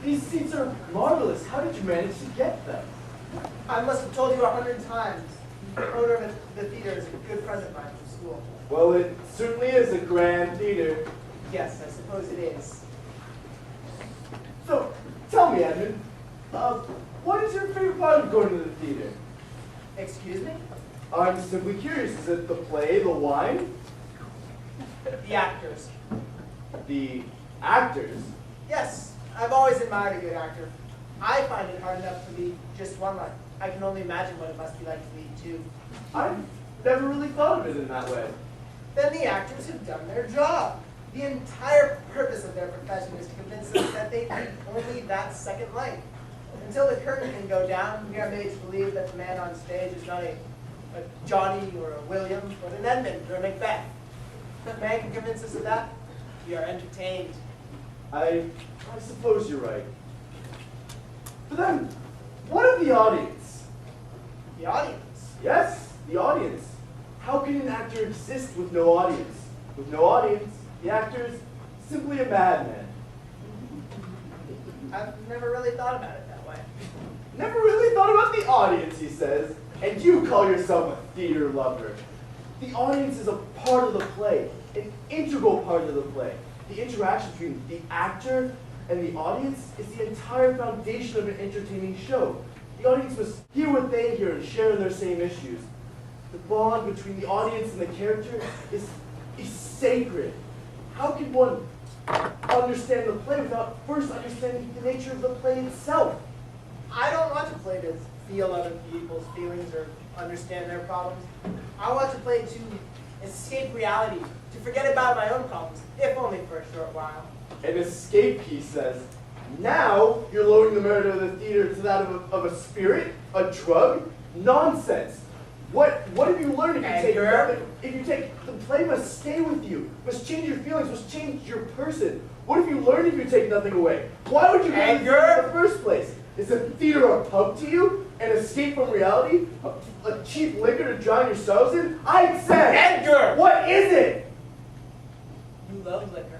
These seats are marvelous. How did you manage to get them? I must have told you 100 times. The owner of the theater is a good friend of mine from school. Well, it certainly is a grand theater. Yes, I suppose it is. So, tell me, Edmund, what is your favorite part of going to the theater? Excuse me? I'm simply curious. Is it the play, the wine, The actors. the actors? Yes, I've always admired a good actor. I find it hard enough to be just one line. I can only imagine what it must be like to lead two. I've never really thought of it in that way. Then the actors have done their job. The entire purpose of their profession is to convince us that they need only that second light. Until the curtain can go down, we are made to believe that the man on stage is not a Johnny or a William, but an Edmund or a Macbeth. If a man can convince us of that, we are entertained. I suppose you're right. But then, what of the audience? The audience. Yes, the audience. How can an actor exist with no audience? With no audience, the actor is simply a madman. I've never really thought about it that way. Never really thought about the audience, he says. And you call yourself a theater lover. The audience is a part of the play, an integral part of the play. The interaction between the actor and the audience is the entire foundation of an entertaining show. The audience must hear what they hear and share in their same issues. The bond between the audience and the character is sacred. How can one understand the play without first understanding the nature of the play itself? I don't want to play to feel other people's feelings or understand their problems. I want to play to escape reality, to forget about my own problems, if only for a short while. An escape, he says. Now you're lowering the merit of the theater to that of a spirit, a drug? Nonsense. What have you learned if you take nothing? If you take, the play must stay with you, must change your feelings, must change your person. What have you learned if you take nothing away? Why would you go to the theater in the first place? Is the theater a pub to you? An escape from reality? A cheap liquor to drown your sorrows in? I said! Edgar! What is it? You love liquor.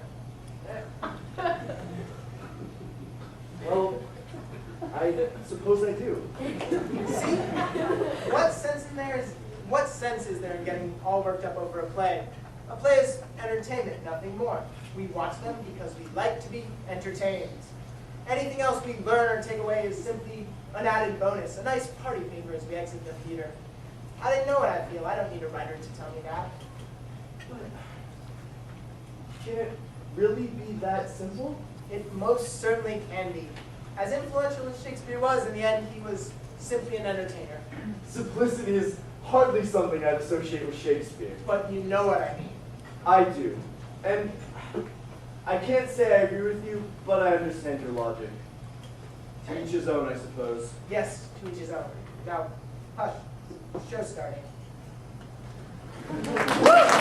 Well, I suppose I do. See? What sense is there in getting all worked up over a play? A play is entertainment, nothing more. We watch them because we like to be entertained. Anything else we learn or take away is simply an added bonus, a nice party favor as we exit the theater. I didn't know what I feel. I don't need a writer to tell me that. But can it really be that simple? It most certainly can be. As influential as Shakespeare was, in the end, he was simply an entertainer. Simplicity is hardly something I'd associate with Shakespeare. But you know what I mean. I do. And I can't say I agree with you, but I understand your logic. To each his own, I suppose. Yes, to each his own. Now, hush. Show's starting. Woo!